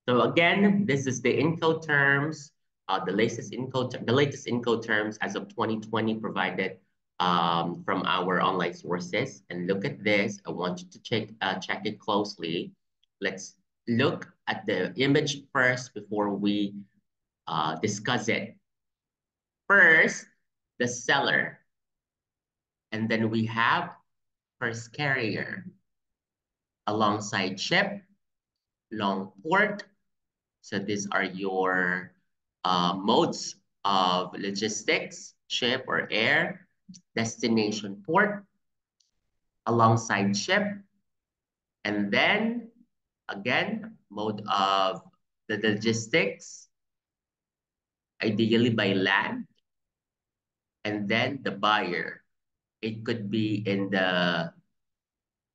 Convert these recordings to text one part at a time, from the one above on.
So again, this is the Incoterms, the latest Incoterms as of 2020 provided from our online sources. And look at this. I want you to check it closely. Let's look at the image first before we discuss it. First, the seller. And then we have first carrier alongside ship, long port. So these are your modes of logistics, ship or air, destination port, alongside ship, and then again, mode of the logistics, ideally by land, and then the buyer. It could be in the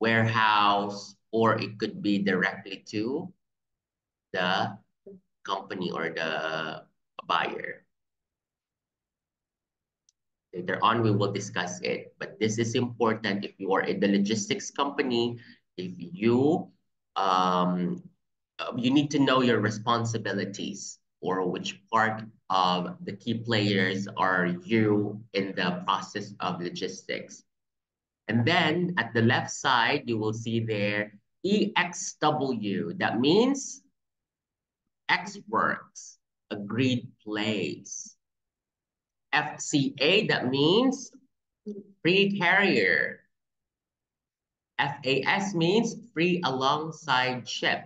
warehouse or it could be directly to the company or the buyer. Later on, we will discuss it, but this is important if you are in the logistics company, if you need to know your responsibilities or which part of the key players are you in the process of logistics. And then at the left side, you will see there EXW. That means X works, agreed place. FCA, that means free carrier. FAS means free alongside ship.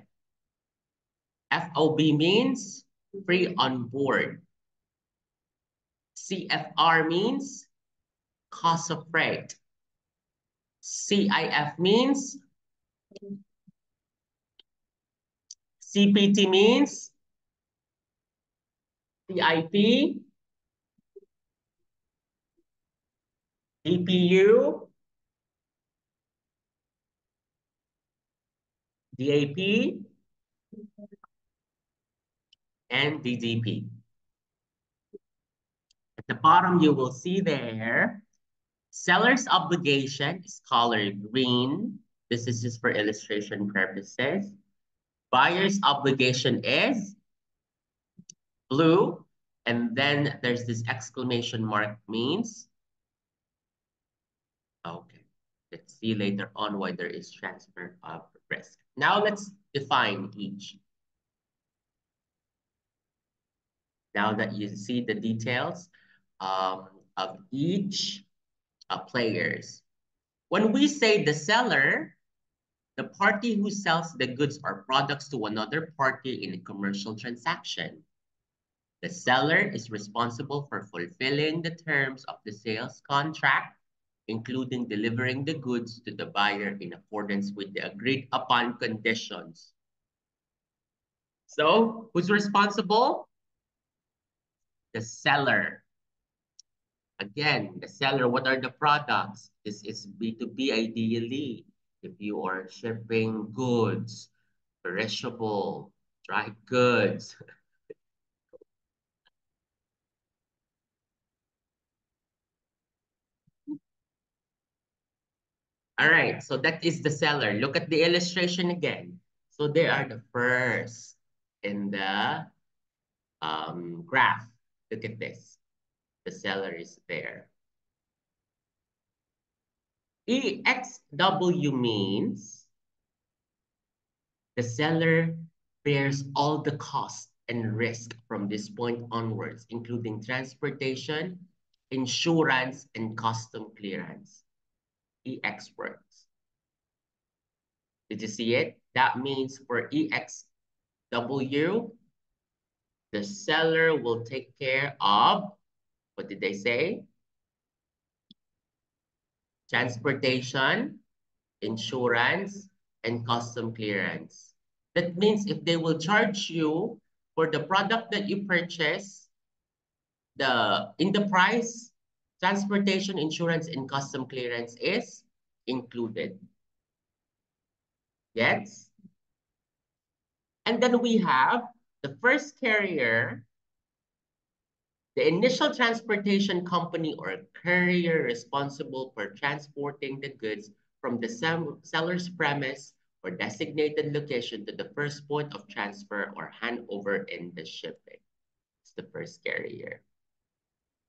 FOB means free on board. CFR means cost of freight. CIF means CPT means CIP, DPU, DAP, and DDP. At the bottom, you will see there, seller's obligation is colored green. This is just for illustration purposes. Buyer's obligation is blue. And then there's this exclamation mark means, okay, let's see later on why there is transfer of risk. Now let's define each. Now that you see the details of each players. When we say the seller, the party who sells the goods or products to another party in a commercial transaction. The seller is responsible for fulfilling the terms of the sales contract, including delivering the goods to the buyer in accordance with the agreed upon conditions. So, who's responsible? The seller. Again, the seller, what are the products? This is B2B ideally. If you are shipping goods, perishable, dry goods. All right, so that is the seller. Look at the illustration again. So they are the first in the graph. Look at this. The seller is there. EXW means the seller bears all the cost and risk from this point onwards, including transportation, insurance, and custom clearance. EX works. Did you see it? That means for EXW, the seller will take care of, what did they say? Transportation, insurance, and custom clearance. That means if they will charge you for the product that you purchase, in the price, transportation, insurance, and custom clearance is included. Yes? And then we have the first carrier, the initial transportation company or courier responsible for transporting the goods from the seller's premise or designated location to the first point of transfer or handover in the shipping. It's the first carrier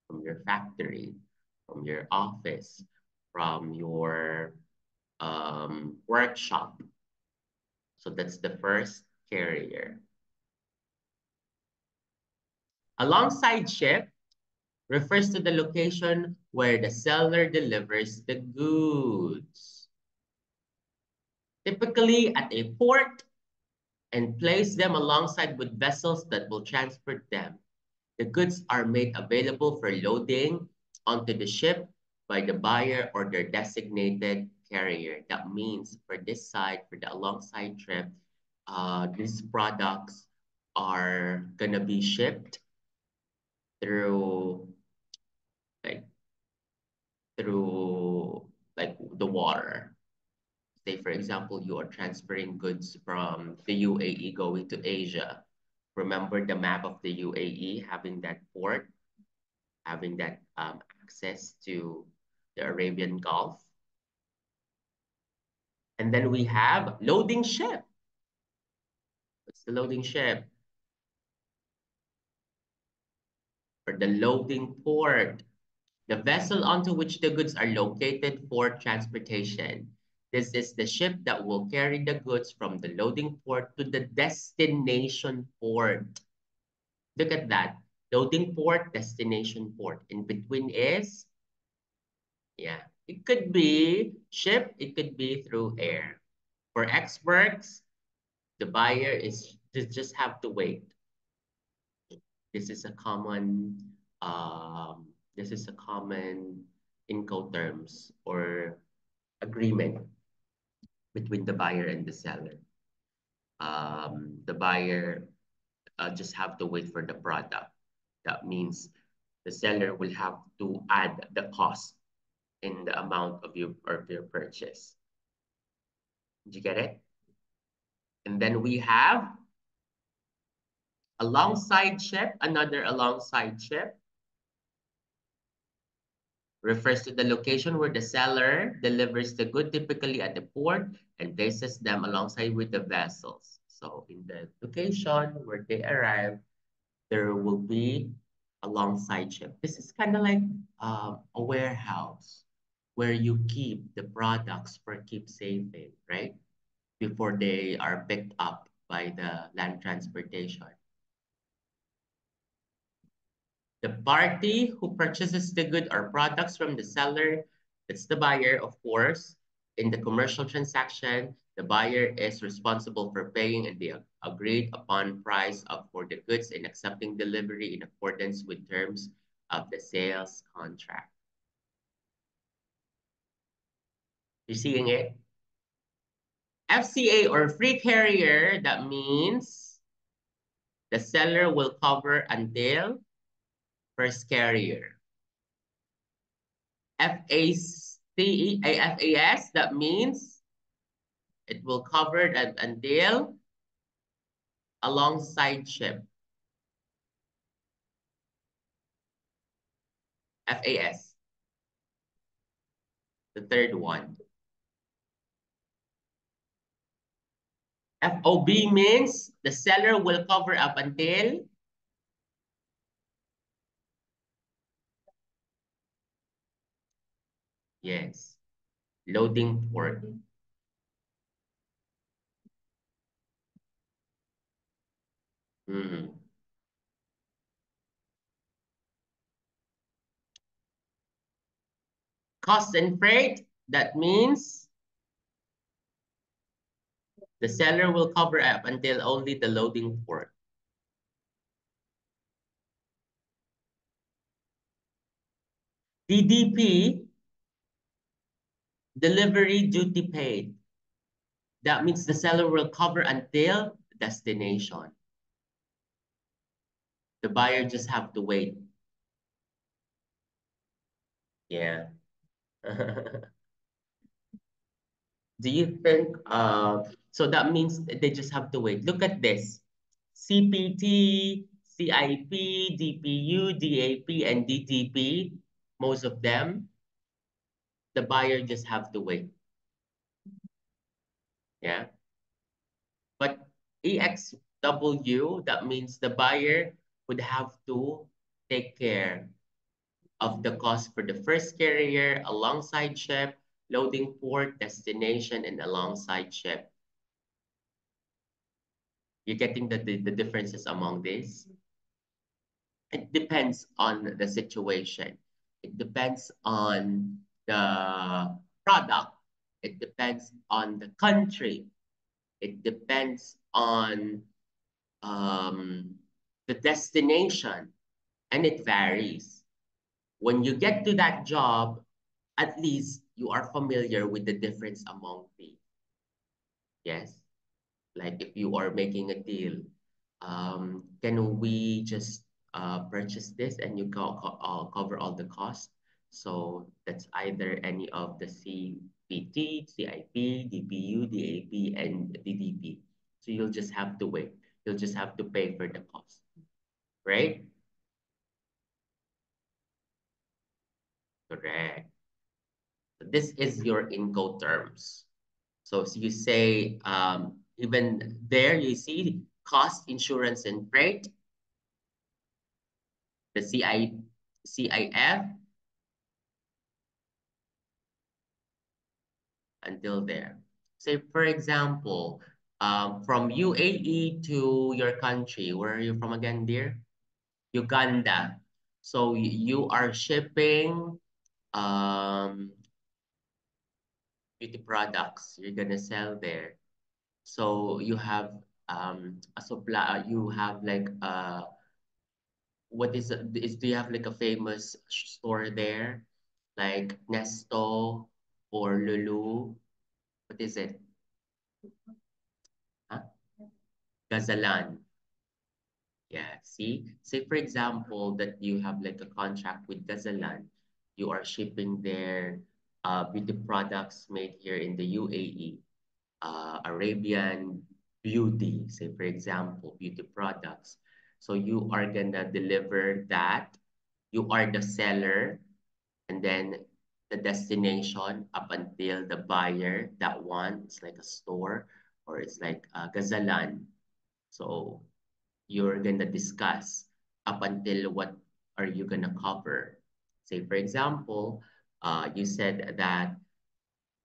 from your factory, from your office, from your workshop. So that's the first carrier. Alongside ship refers to the location where the seller delivers the goods, typically at a port, and place them alongside with vessels that will transport them. The goods are made available for loading onto the ship by the buyer or their designated carrier. That means for this side, for the alongside trip, these products are gonna be shipped through like through like the water. Say, for example, you are transferring goods from the UAE going to Asia. Remember the map of the UAE having that port, having that access to the Arabian Gulf. And then we have loading ship. What's the loading ship? Or the loading port. The vessel onto which the goods are located for transportation. This is the ship that will carry the goods from the loading port to the destination port. Look at that. Loading port, destination port. In between is, yeah, it could be ship, it could be through air. For experts, the buyer is just have to wait. This is a common this is a common Incoterms or agreement between the buyer and the seller. The buyer just have to wait for the product. That means the seller will have to add the cost in the amount of your purchase. Did you get it? And then we have alongside ship, another alongside ship refers to the location where the seller delivers the good typically at the port and places them alongside with the vessels. So in the location where they arrive, there will be alongside ship. This is kind of like a warehouse where you keep the products for keepsafing, right? Before they are picked up by the land transportation. The party who purchases the good or products from the seller, it's the buyer, of course. In the commercial transaction, the buyer is responsible for paying and the agreed upon price for the goods and accepting delivery in accordance with terms of the sales contract. You seeing it? FCA or free carrier, that means the seller will cover until first carrier. FAS, that means it will cover until alongside ship. FAS, the third one. FOB means the seller will cover up until yes, loading port. Mm. Cost and freight, that means the seller will cover up until only the loading port. DDP, delivery duty paid. That means the seller will cover until destination. The buyer just have to wait. Yeah. Do you think, so that means they just have to wait. Look at this. CPT, CIP, DPU, DAP, and DTP, most of them, the buyer just have to wait. Yeah. EXW, that means the buyer would have to take care of the cost for the first carrier, alongside ship, loading port, destination, and alongside ship. You're getting the differences among these? It depends on the situation. It depends on the product. It depends on the country. It depends on um, the destination, and it varies. When you get to that job, at least you are familiar with the difference among these. Yes. Like if you are making a deal, can we just purchase this and you cover all the costs? So that's either any of the CPT, CIP, DPU, DAP, and DDP. So you'll just have to wait. You'll just have to pay for the cost, right? Correct. So this is your Incoterms. So if you say, even there you see cost, insurance, and freight, the CIF until there. Say, for example, from UAE to your country, where are you from again, dear? Uganda. So you are shipping um, beauty products you're gonna sell there. So you have a supply, you have like what is it? Do you have like a famous store there? Like Nesto or Lulu? What is it? Huh? Gazalan. Yeah, see? Say for example that you have like a contract with Gazalan. You are shipping their beauty products made here in the UAE. Arabian beauty, say for example, beauty products. So you are gonna deliver that. You are the seller, and then the destination up until the buyer, that one, it's like a store or it's like a Gazalan. So you're gonna discuss up until what are you gonna cover. Say for example, you said that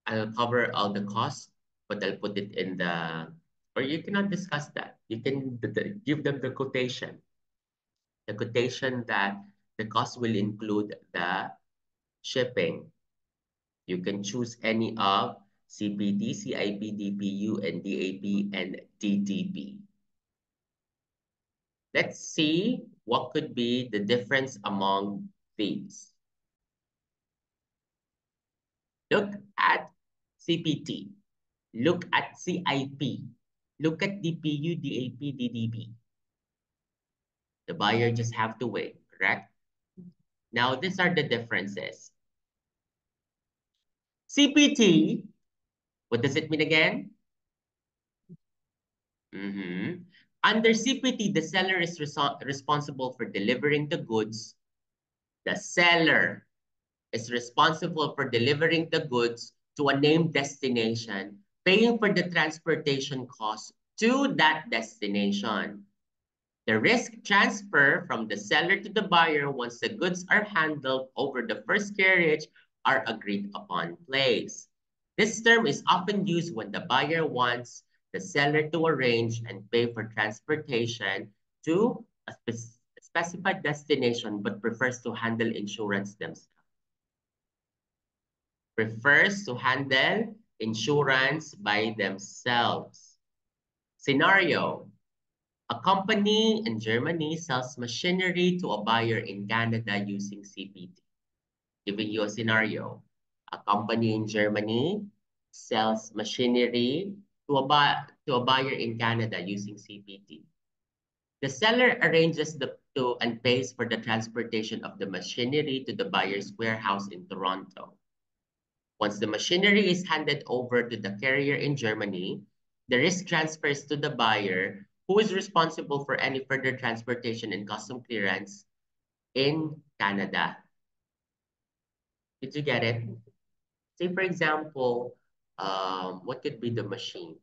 I'll cover all the costs, but I'll put it in the, or you cannot discuss that. You can give them the quotation that the cost will include the shipping. You can choose any of CPT, CIP, DPU, and DAP, and DDP. Let's see what could be the difference among these. Look at CPT. Look at CIP. Look at DPU, DAP, DDP. The buyer just have to wait, correct? Now, these are the differences. CPT, what does it mean again? Under CPT, the seller is responsible for delivering the goods. The seller is responsible for delivering the goods to a named destination, paying for the transportation costs to that destination. The risk transfer from the seller to the buyer once the goods are handled over the first carriage are agreed upon place. This term is often used when the buyer wants the seller to arrange and pay for transportation to a specified destination but prefers to handle insurance themselves. Prefers to handle insurance by themselves. Scenario: a company in Germany sells machinery to a buyer in Canada using CPT. Giving you a scenario. A company in Germany sells machinery to a buyer in Canada using CPT. The seller arranges and pays for the transportation of the machinery to the buyer's warehouse in Toronto. Once the machinery is handed over to the carrier in Germany, the risk transfers to the buyer, who is responsible for any further transportation and custom clearance in Canada. Did you get it? Say, for example, what could be the machine?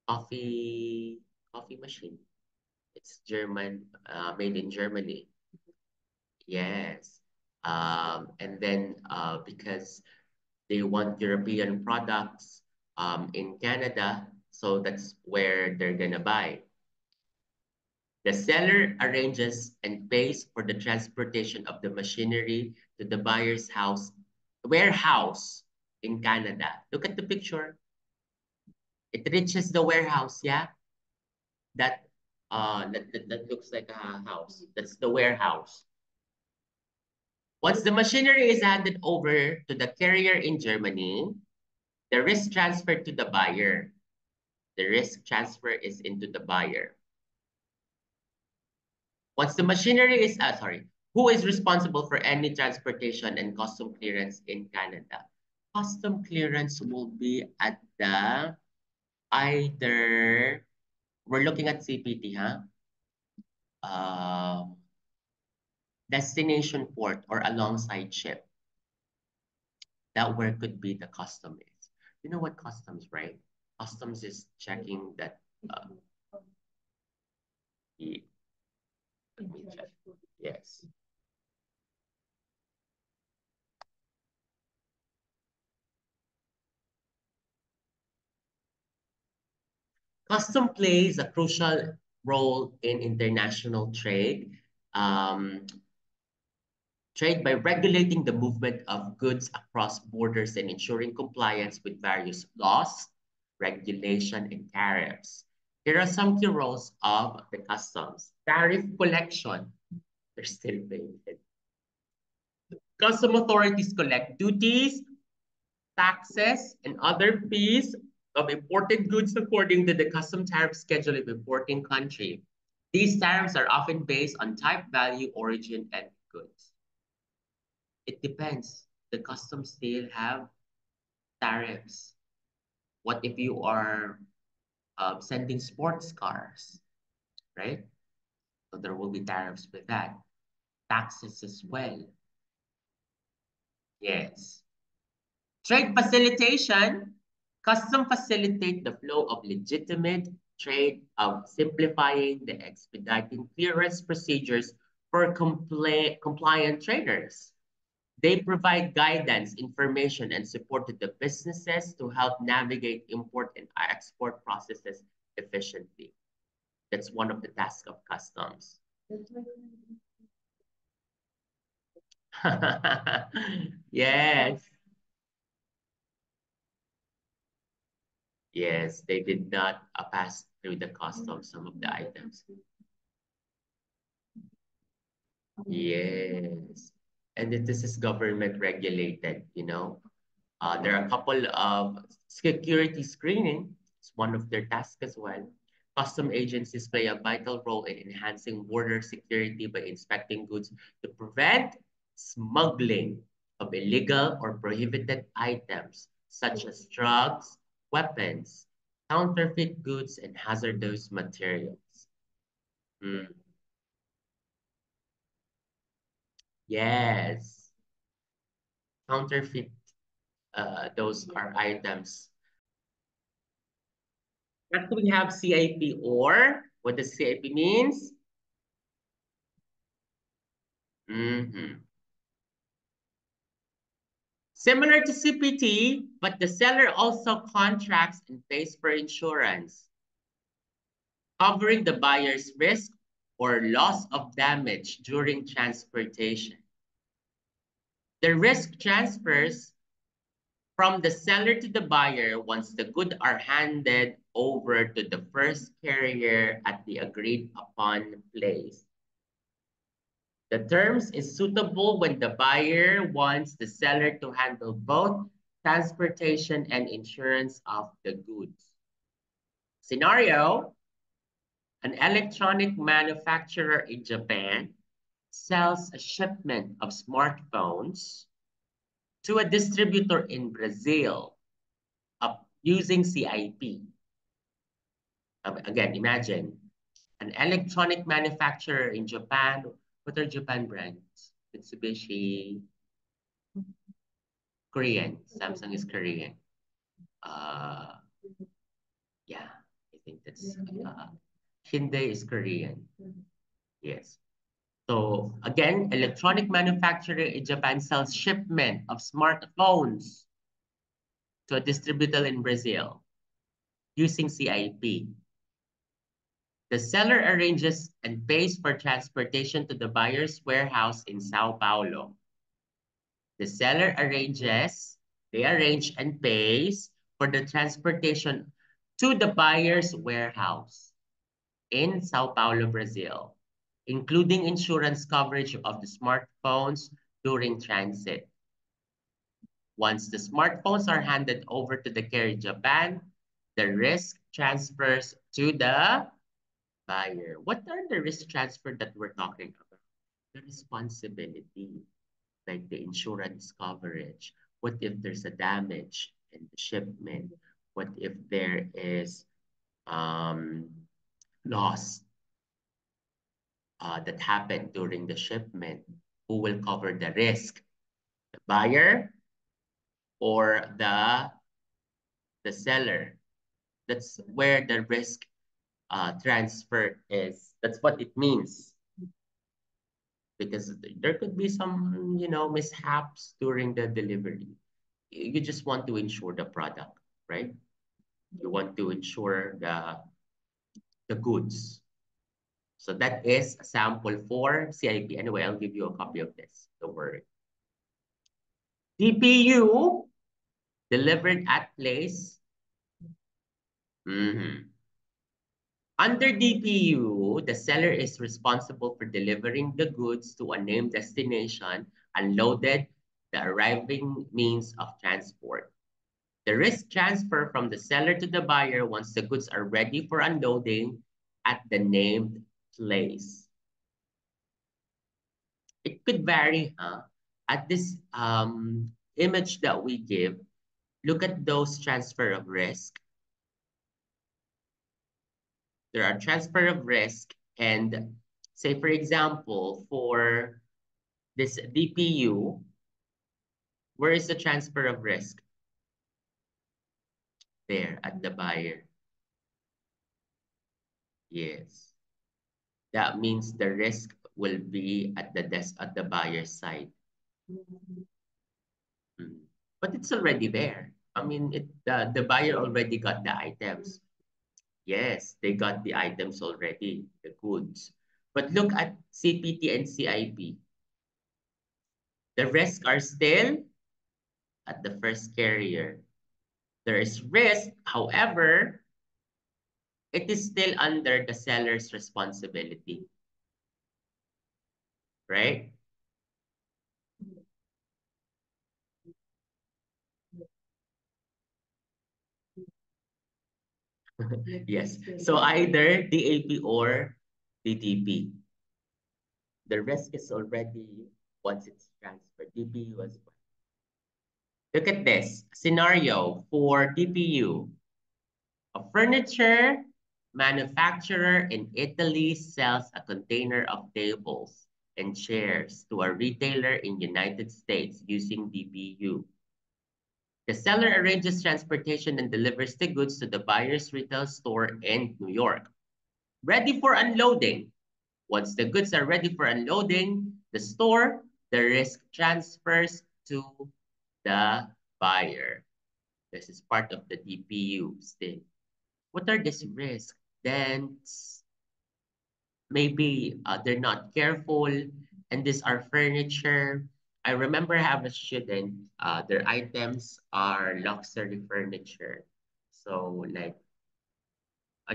Coffee. Coffee machine. It's German, made in Germany. Yes. And then because they want European products in Canada, so that's where they're gonna buy. The seller arranges and pays for the transportation of the machinery to the buyer's warehouse in Canada. Look at the picture. It reaches the warehouse, yeah? That that looks like a house. That's the warehouse. Once the machinery is handed over to the carrier in Germany, the risk transferred to the buyer. The risk transfer is into the buyer. Once the machinery is, who is responsible for any transportation and custom clearance in Canada? Custom clearance will be at the either, we're looking at CPT, huh? Uh, Destination port or alongside ship. That where could be the custom is. You know what customs, right? Customs is checking that. Uh, the, let me check. Yes. Custom plays a crucial role in international trade. Um, Trade by regulating the movement of goods across borders and ensuring compliance with various laws, regulation, and tariffs. Here are some key roles of the customs. Tariff collection. They're still paying it. Custom authorities collect duties, taxes, and other fees of imported goods according to the custom tariff schedule of importing country. These tariffs are often based on type, value, origin, and goods. It depends. The customs still have tariffs. What if you are sending sports cars, right? So there will be tariffs with that. Taxes as well. Yes. Trade facilitation. Custom facilitate the flow of legitimate trade of simplifying the expediting clearance procedures for compliant traders. They provide guidance, information, and support to the businesses to help navigate import and export processes efficiently. That's one of the tasks of customs. Yes, yes, they did not pass through the customs some of the items. Yes, and this is government regulated, you know. There are a couple of security screening. It's one of their tasks as well. Custom agencies play a vital role in enhancing border security by inspecting goods to prevent smuggling of illegal or prohibited items such as drugs, weapons, counterfeit goods, and hazardous materials. Mm, yes, counterfeit, those are items. Next, we have CIP or what does CIP means? Mhm. Similar to CPT, but the seller also contracts and pays for insurance, covering the buyer's risk or loss of damage during transportation. The risk transfers from the seller to the buyer once the goods are handed over to the first carrier at the agreed upon place. The terms is suitable when the buyer wants the seller to handle both transportation and insurance of the goods. Scenario, an electronic manufacturer in Japan sells a shipment of smartphones to a distributor in Brazil using CIP. Again, imagine an electronic manufacturer in Japan. What are Japan brands? Mitsubishi, Korean. Samsung is Korean. Uh, yeah, I think that's. Hyundai is Korean. Yes. So again, electronic manufacturer in Japan sells shipment of smartphones to a distributor in Brazil using CIP. The seller arranges and pays for transportation to the buyer's warehouse in Sao Paulo. The seller they arrange and pays for the transportation to the buyer's warehouse in Sao Paulo, Brazil, including insurance coverage of the smartphones during transit. Once the smartphones are handed over to the carrier in Japan, the risk transfers to the buyer. What are the risk transfer that we're talking about? The responsibility, like the insurance coverage. What if there's a damage in the shipment? What if there is um, loss that happened during the shipment? Who will cover the risk? The buyer or the seller? That's where the risk transfer is. That's what it means. Because there could be some, mishaps during the delivery. You just want to insure the product, right? You want to insure the goods. So that is a sample for CIP. Anyway, I'll give you a copy of this. Don't worry. DPU delivered at place. Under DPU, the seller is responsible for delivering the goods to a named destination, unloaded, the arriving means of transport. The risk transfer from the seller to the buyer once the goods are ready for unloading at the named place. It could vary, huh? At this image that we give, look at those transfer of risk. There are transfer of risk, and say, for example, for this DPU, where is the transfer of risk? There at the buyer. Yes. That means the risk will be at the desk at the buyer's side. But it's already there. I mean, the buyer already got the items. Yes, they got the items already, the goods. But look at CPT and CIP. The risks are still at the first carrier. There is risk, however, it is still under the seller's responsibility, right? Yes. So either DAP or DTP. The risk is already once it's transferred. DPU as well. Look at this scenario for DPU. A furniture manufacturer in Italy sells a container of tables and chairs to a retailer in United States using DPU. The seller arranges transportation and delivers the goods to the buyer's retail store in New York, ready for unloading. Once the goods are ready for unloading the store, the risk transfers to the buyer. This is part of the DPU still. What are these risks? Dents, maybe they're not careful, and these are furniture. I remember I have a student, their items are luxury furniture. So like,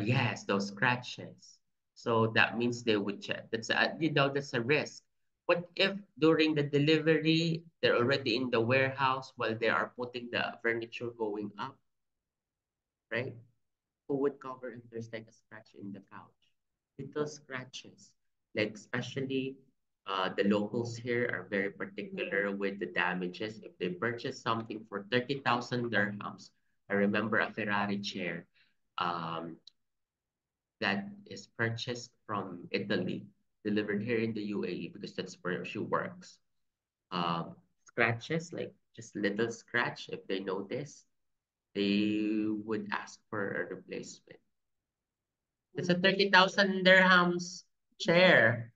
yes, those scratches. So that means they would check. That's a risk. What if during the delivery, they're already in the warehouse while they are putting the furniture going up, right? Who would cover if there's like a scratch in the couch? Little scratches, like especially the locals here are very particular with the damages. If they purchase something for 30,000 dirhams, I remember a Ferrari chair um, that is purchased from Italy, delivered here in the UAE because that's where she works. Scratches, like just little scratch, if they notice, they would ask for a replacement. It's a 30,000 dirhams chair.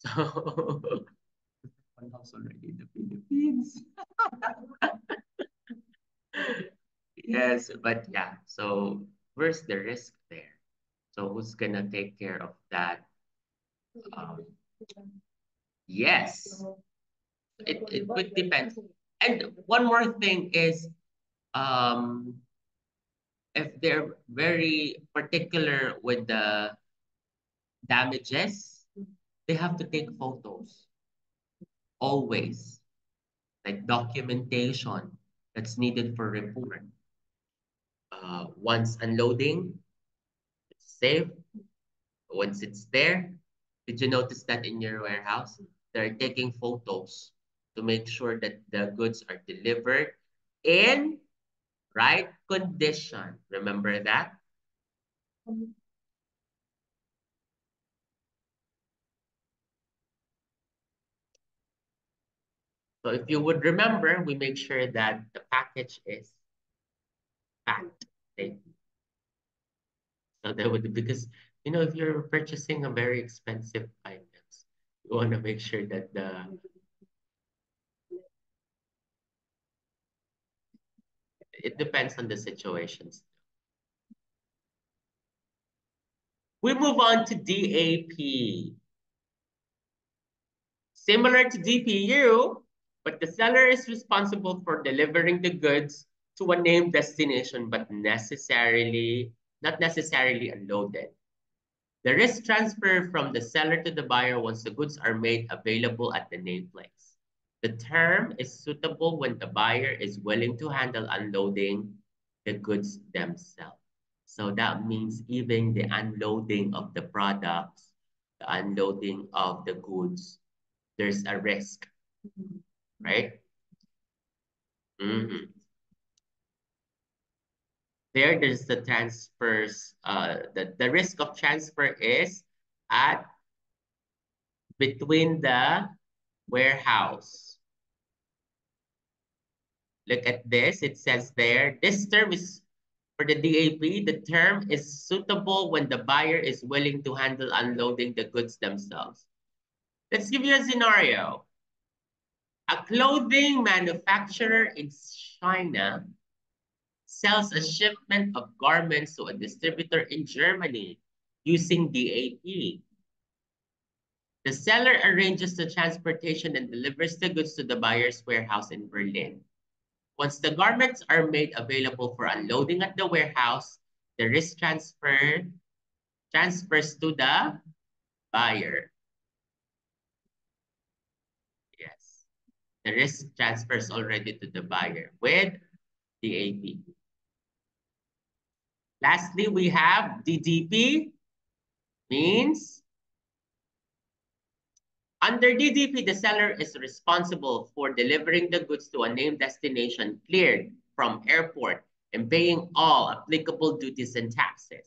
So, one house already in the Philippines. Yes, but yeah, so where's the risk there? So who's gonna take care of that? Um, yes, it would depend. And one more thing is, um, if they're very particular with the damages, they have to take photos always, like documentation that's needed for report. Once unloading, it's safe. Once it's there, did you notice that in your warehouse? They're taking photos to make sure that the goods are delivered in right condition. Remember that? So if you would remember, we make sure that the package is packed safely. So that would, because if you're purchasing a very expensive items, you want to make sure that it depends on the situations. We move on to DAP. Similar to DPU, but the seller is responsible for delivering the goods to a named destination, but not necessarily unloaded. The risk transfer from the seller to the buyer once the goods are made available at the named place. The term is suitable when the buyer is willing to handle unloading the goods themselves. So that means even the unloading of the products, the unloading of the goods, there's a risk, right? Mhm. There's the transfers, the risk of transfer is at between the warehouse. Look at this, it says there, this term is for the DAP, the term is suitable when the buyer is willing to handle unloading the goods themselves. Let's give you a scenario. A clothing manufacturer in China sells a shipment of garments to a distributor in Germany using DAP. The seller arranges the transportation and delivers the goods to the buyer's warehouse in Berlin. Once the garments are made available for unloading at the warehouse, the risk transfers to the buyer. Yes, the risk transfers already to the buyer with DAP. Lastly, we have DDP, means under DDP, the seller is responsible for delivering the goods to a named destination cleared from airport and paying all applicable duties and taxes.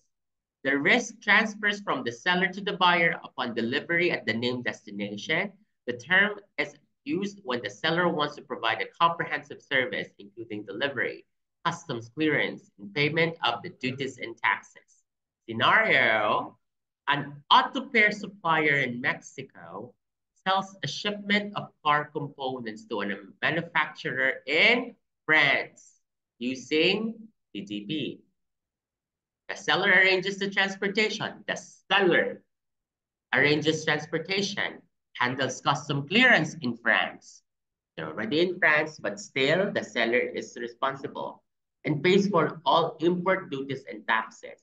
The risk transfers from the seller to the buyer upon delivery at the named destination. The term is used when the seller wants to provide a comprehensive service, including delivery, customs clearance, and payment of the duties and taxes. Scenario, an auto repair supplier in Mexico sells a shipment of car components to a manufacturer in France using DTP. The seller arranges the transportation. The seller arranges transportation, handles custom clearance in France. They're already in France, but still the seller is responsible and pays for all import duties and taxes.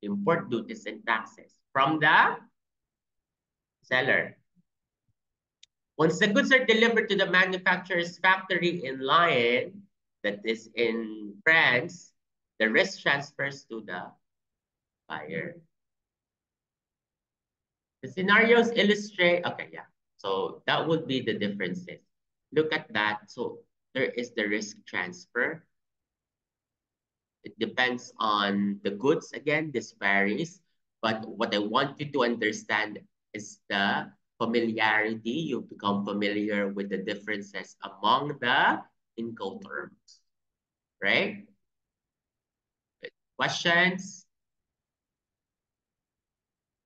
Import duties and taxes from the seller. Once the goods are delivered to the manufacturer's factory in Lyon, that is in France, the risk transfers to the buyer. The scenarios illustrate, okay, yeah. So that would be the differences. Look at that. So there is the risk transfer. It depends on the goods. Again, this varies. But what I want you to understand is the familiarity. You become familiar with the differences among the Incoterms, right? Questions?